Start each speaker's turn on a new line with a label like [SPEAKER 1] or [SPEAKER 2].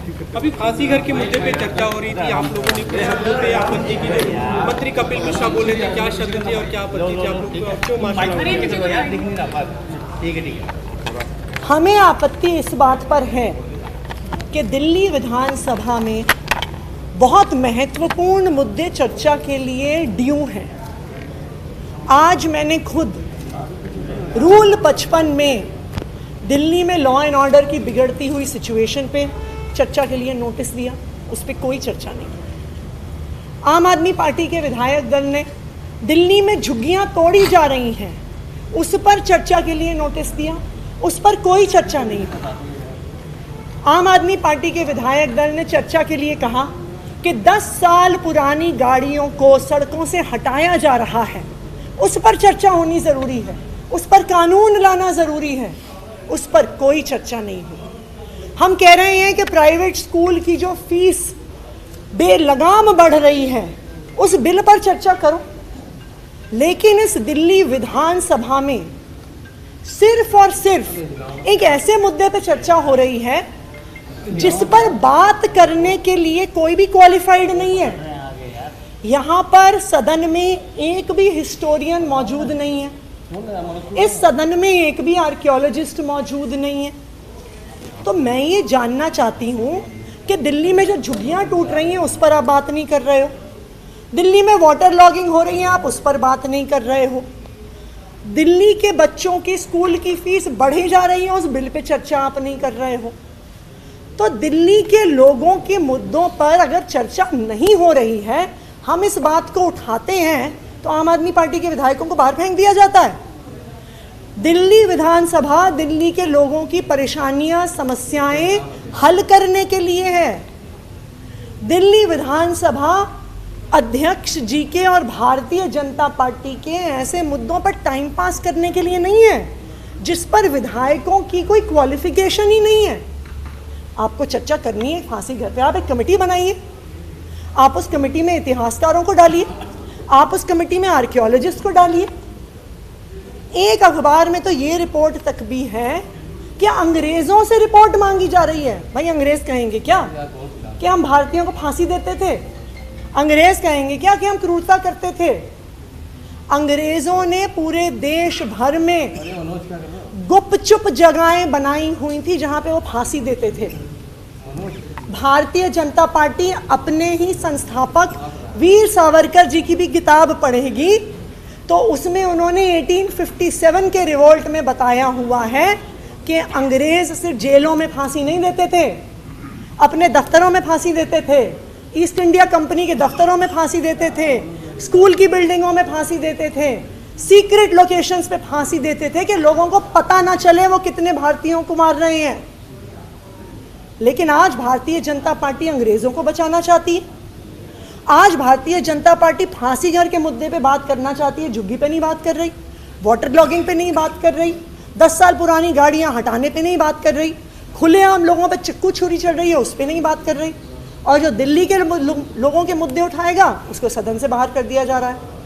[SPEAKER 1] अभी फांसी घर के मुद्दे पे चर्चा हो रही थी, आप लोगों ने कुछ शब्दों पे आपत्ति की थी। मंत्री कपिल मिश्रा बोले थे, क्या शब्द थे और क्या आपत्ति थी? आप लोग क्यों
[SPEAKER 2] हमें आपत्ति इस बात पर है कि दिल्ली विधानसभा में बहुत महत्वपूर्ण मुद्दे चर्चा के लिए ड्यू हैं। आज मैंने खुद रूल 55 में दिल्ली में लॉ एंड ऑर्डर की बिगड़ती हुई सिचुएशन पे चर्चा के लिए नोटिस दिया, उस पर कोई चर्चा नहीं। आम आदमी पार्टी के विधायक दल ने दिल्ली में झुग्गियां तोड़ी जा रही हैं, उस पर चर्चा के लिए नोटिस दिया, उस पर कोई चर्चा नहीं हुई। आम आदमी पार्टी के विधायक दल ने चर्चा के लिए कहा कि 10 साल पुरानी गाड़ियों को सड़कों से हटाया जा रहा है, उस पर चर्चा होनी ज़रूरी है, उस पर कानून लाना ज़रूरी है, उस पर कोई चर्चा नहीं हुई। हम कह रहे हैं कि प्राइवेट स्कूल की जो फीस बेलगाम बढ़ रही है, उस बिल पर चर्चा करो। लेकिन इस दिल्ली विधानसभा में सिर्फ और सिर्फ एक ऐसे मुद्दे पर चर्चा हो रही है जिस पर बात करने के लिए कोई भी क्वालिफाइड नहीं है। यहाँ पर सदन में एक भी हिस्टोरियन मौजूद नहीं है, इस सदन में एक भी आर्कियोलॉजिस्ट मौजूद नहीं है। तो मैं ये जानना चाहती हूँ कि दिल्ली में जो झुग्गियाँ टूट रही हैं उस पर आप बात नहीं कर रहे हो, दिल्ली में वाटर लॉगिंग हो रही है आप उस पर बात नहीं कर रहे हो, दिल्ली के बच्चों की स्कूल की फीस बढ़ी जा रही है उस बिल पे चर्चा आप नहीं कर रहे हो। तो दिल्ली के लोगों के मुद्दों पर अगर चर्चा नहीं हो रही है, हम इस बात को उठाते हैं तो आम आदमी पार्टी के विधायकों को बाहर फेंक दिया जाता है। दिल्ली विधानसभा दिल्ली के लोगों की परेशानियां समस्याएं हल करने के लिए है। दिल्ली विधानसभा अध्यक्ष जी के और भारतीय जनता पार्टी के ऐसे मुद्दों पर टाइम पास करने के लिए नहीं है जिस पर विधायकों की कोई क्वालिफिकेशन ही नहीं है। आपको चर्चा करनी है फांसी घर पे, आप एक कमेटी बनाइए, आप उस कमेटी में इतिहासकारों को डालिए, आप उस कमेटी में आर्कियोलॉजिस्ट को डालिए। एक अखबार में तो ये रिपोर्ट तक भी है कि अंग्रेजों से रिपोर्ट मांगी जा रही है। भाई अंग्रेज कहेंगे क्या कि हम भारतीयों को फांसी देते थे? अंग्रेज कहेंगे क्या कि हम क्रूरता करते थे? अंग्रेजों ने पूरे देश भर में गुपचुप जगहें बनाई हुई थी जहां पे वो फांसी देते थे। भारतीय जनता पार्टी अपने ही संस्थापक वीर सावरकर जी की भी किताब पढ़ेगी तो उसमें उन्होंने 1857 के रिवोल्ट में बताया हुआ है कि अंग्रेज सिर्फ जेलों में फांसी नहीं देते थे, अपने दफ्तरों में फांसी देते थे, ईस्ट इंडिया कंपनी के दफ्तरों में फांसी देते थे, स्कूल की बिल्डिंगों में फांसी देते थे, सीक्रेट लोकेशंस पे फांसी देते थे कि लोगों को पता ना चले वो कितने भारतीयों को मार रहे हैं। लेकिन आज भारतीय जनता पार्टी अंग्रेजों को बचाना चाहती है, आज भारतीय जनता पार्टी फांसी घर के मुद्दे पे बात करना चाहती है, झुग्गी पे नहीं बात कर रही, वाटर लॉगिंग पे नहीं बात कर रही, 10 साल पुरानी गाड़ियां हटाने पे नहीं बात कर रही, खुलेआम लोगों पे चिक्कू छुरी चल रही है उस पे नहीं बात कर रही, और जो दिल्ली के लोगों के मुद्दे उठाएगा उसको सदन से बाहर कर दिया जा रहा है।